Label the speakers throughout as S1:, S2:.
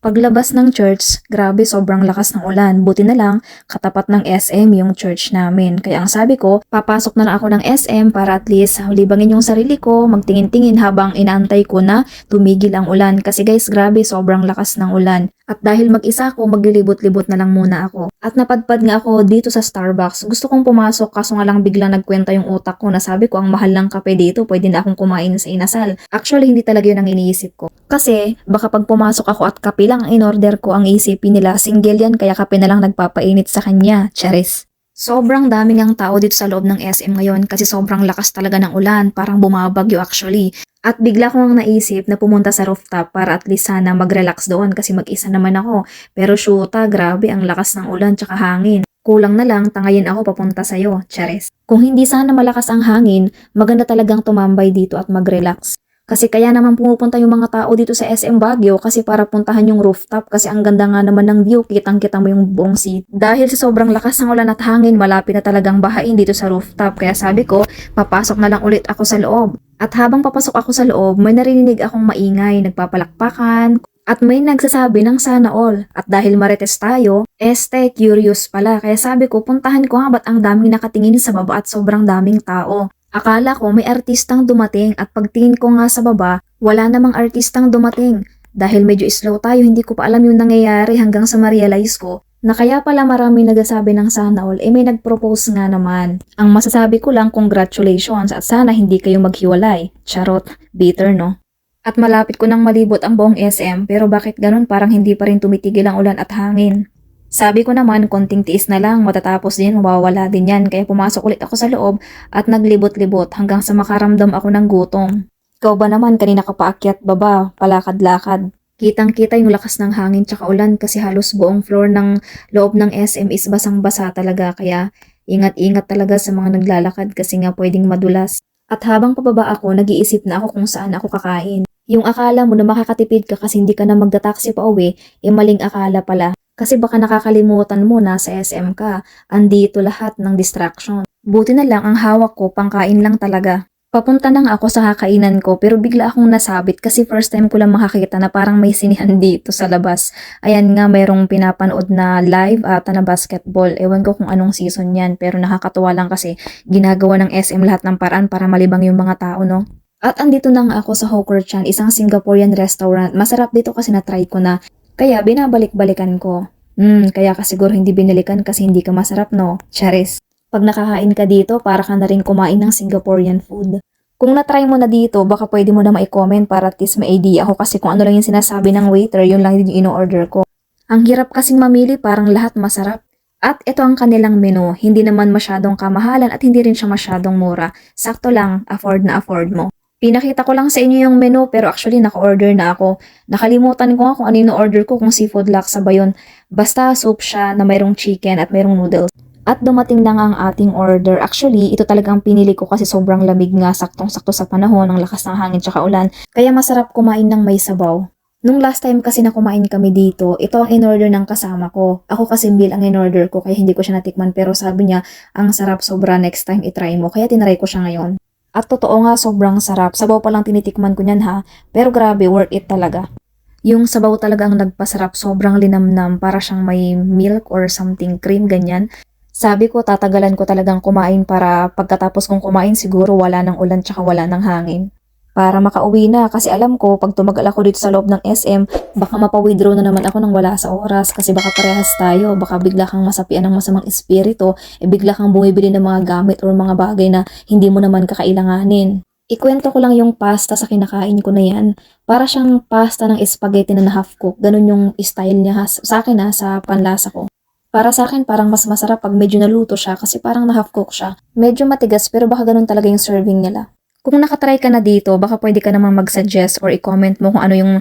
S1: Paglabas ng church, grabe sobrang lakas ng ulan. Buti na lang, katapat ng SM yung church namin. Kaya ang sabi ko, papasok na lang ako ng SM para at least libangin yung sarili ko, magtingin-tingin habang inaantay ko na tumigil ang ulan. Kasi guys, grabe sobrang lakas ng ulan. At dahil mag-isa ako, maglilibot-libot na lang muna ako. At napadpad nga ako dito sa Starbucks. Gusto kong pumasok kaso nga lang biglang nagkwenta yung utak ko na sabi ko ang mahal ng kape dito, pwede na akong kumain sa inasal. Actually, hindi talaga yun ang iniisip ko. Kasi baka pag pumasok ako at kape lang ang in-order ko, ang isipin nila single yan kaya kape na lang nagpapainit sa kanya. Charis. Sobrang daming ang tao dito sa loob ng SM ngayon kasi sobrang lakas talaga ng ulan, parang bumabagyo actually. At bigla ko ang naisip na pumunta sa rooftop para at least sana mag-relax doon kasi mag-isa naman ako. Pero shoota, grabe ang lakas ng ulan tsaka hangin. Kulang na lang, tangayin ako papunta sa'yo, Charis. Kung hindi sana malakas ang hangin, maganda talagang tumambay dito at mag-relax. Kasi kaya naman pumupunta yung mga tao dito sa SM Baguio kasi para puntahan yung rooftop kasi ang ganda nga naman ng view, kitang-kita mo yung buong city. Dahil sa sobrang lakas ng ulan at hangin, malapit na talagang bahain dito sa rooftop. Kaya sabi ko, papasok na lang ulit ako sa loob. At habang papasok ako sa loob, may narinig akong maingay, nagpapalakpakan, at may nagsasabi ng sana all. At dahil marites tayo, curious pala. Kaya sabi ko, puntahan ko nga ba't ang daming nakatingin sa baba at sobrang daming tao. Akala ko may artistang dumating at pagtingin ko nga sa baba, wala namang artistang dumating. Dahil medyo slow tayo, hindi ko pa alam yung nangyayari hanggang sa ma-realize ko na kaya pala marami nagsasabi ng sana all, may nag-propose nga naman. Ang masasabi ko lang, congratulations at sana hindi kayo maghiwalay. Charot, bitter no? At malapit ko nang malibot ang buong SM pero bakit ganun parang hindi pa rin tumitigil ang ulan at hangin. Sabi ko naman, konting tiis na lang, matatapos din, mawawala din yan. Kaya pumasok ulit ako sa loob at naglibot-libot hanggang sa makaramdam ako ng gutom. Ikaw ba naman, kanina ka paakyat baba, palakad-lakad. Kitang-kita yung lakas ng hangin tsaka ulan kasi halos buong floor ng loob ng SM is basang-basa talaga. Kaya ingat-ingat talaga sa mga naglalakad kasi nga pwedeng madulas. At habang pababa ako, nag-iisip na ako kung saan ako kakain. Yung akala mo na makakatipid ka kasi hindi ka na magda-taxi pa uwi, maling akala pala. Kasi baka nakakalimutan mo na sa SM ka, andito lahat ng distraction. Buti na lang ang hawak ko, pangkain lang talaga. Papunta na nga ako sa kakainan ko pero bigla akong nasabit kasi first time ko lang makakita na parang may sinihan dito sa labas. Ayan nga, mayroong pinapanood na live ata na basketball. Ewan ko kung anong season yan pero nakakatuwa lang kasi ginagawa ng SM lahat ng paraan para malibang yung mga tao, no? At andito na nga ako sa Hawker Chan, isang Singaporean restaurant. Masarap dito kasi na-try ko na. Kaya binabalik-balikan ko. Kaya ka siguro hindi binalikan kasi hindi ka masarap, no? Charis. Pag nakakain ka dito, para ka na rin kumain ng Singaporean food. Kung na-try mo na dito, baka pwede mo na ma-comment para at least may idea ako kasi kung ano lang yung sinasabi ng waiter, yun lang din yung ino-order ko. Ang hirap kasing mamili, parang lahat masarap. At ito ang kanilang menu, hindi naman masyadong kamahalan at hindi rin siya masyadong mura. Sakto lang, afford na afford mo. Pinakita ko lang sa inyo yung menu pero actually naka-order na ako. Nakalimutan ko nga kung ano yung order ko, kung seafood laksa ba yun. Basta soup siya na mayroong chicken at mayroong noodles. At dumating na nga ang ating order. Actually, ito talagang pinili ko kasi sobrang lamig nga, saktong-sakto sa panahon, ang lakas ng hangin tsaka ulan. Kaya masarap kumain ng may sabaw. Nung last time kasi na kumain kami dito, ito ang in-order ng kasama ko. Ako kasi meal ang in-order ko kaya hindi ko siya natikman pero sabi niya, ang sarap sobra, next time itry mo. Kaya tinry ko siya ngayon. At totoo nga, sobrang sarap. Sabaw pa lang tinitikman ko niyan ha. Pero grabe, worth it talaga. Yung sabaw talaga ang nagpasarap, sobrang linamnam, para siyang may milk or something, cream, ganyan. Sabi ko, tatagalan ko talagang kumain para pagkatapos kong kumain siguro wala ng ulan tsaka wala ng hangin. Para makauwi na kasi alam ko pag tumagal ako dito sa loob ng SM, baka mapa-withdraw na naman ako nang wala sa oras kasi baka parehas tayo, baka bigla kang masapian ng masamang espiritu, bigla kang bumibili ng mga gamit or mga bagay na hindi mo naman kakailanganin. Ikwento ko lang yung pasta sa kinakain ko na yan. Para siyang pasta ng spaghetti na half cook, ganun yung style niya sa akin sa panlasa ko. Para sa akin parang mas masarap pag medyo naluto siya kasi parang na half cook siya. Medyo matigas pero baka ganun talaga yung serving nila. Kung nakatry ka na dito, baka pwede ka namang mag-suggest or i-comment mo kung ano yung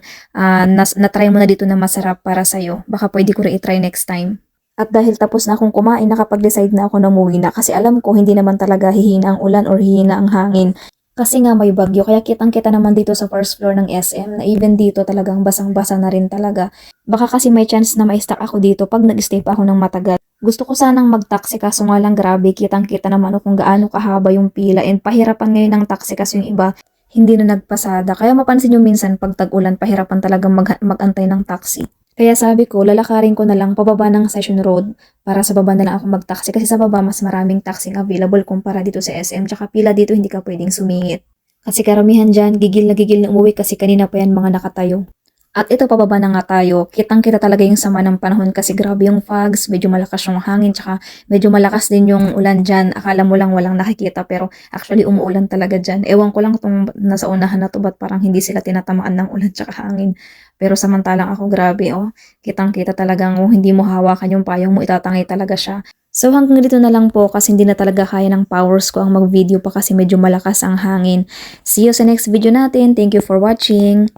S1: na-try mo na dito na masarap para sa'yo. Baka pwede ko rin i-try next time. At dahil tapos na akong kumain, nakapag-decide na ako na umuwi na kasi alam ko hindi naman talaga hihina ang ulan or hihina ang hangin. Kasi nga may bagyo, kaya kitang-kita naman dito sa first floor ng SM na even dito talagang basang-basa na rin talaga. Baka kasi may chance na ma-stuck ako dito pag nag-stay pa ako ng matagal. Gusto ko sanang mag-taxi kaso nga lang grabe, kitang-kita naman kung gaano kahaba yung pila and pahirapan ngayon ng taxi kasi yung iba hindi na nagpasada. Kaya mapansin nyo minsan pag tag-ulan, pahirapan talagang mag-antay ng taxi. Kaya sabi ko, lalakarin ko na lang pababa ng Session Road para sa baba na lang ako mag-taxi kasi sa baba mas maraming taxing available kumpara dito sa SM. Tsaka pila dito hindi ka pwedeng sumingit. Kasi karamihan dyan, gigil na umuwi kasi kanina pa yan mga nakatayo. At ito pababa na nga tayo, kitang-kita talaga yung sama ng panahon kasi grabe yung fogs, medyo malakas yung hangin, tsaka medyo malakas din yung ulan dyan. Akala mo lang walang nakikita pero actually umuulan talaga dyan. Ewan ko lang kung nasa unahan na to ba't parang hindi sila tinatamaan ng ulan tsaka hangin. Pero samantalang ako grabe oh, kitang-kita talagang kung hindi mo hawakan yung payong mo itatangay talaga siya. So hanggang dito na lang po kasi hindi na talaga kaya ng powers ko ang mag-video pa kasi medyo malakas ang hangin. See you sa next video natin. Thank you for watching.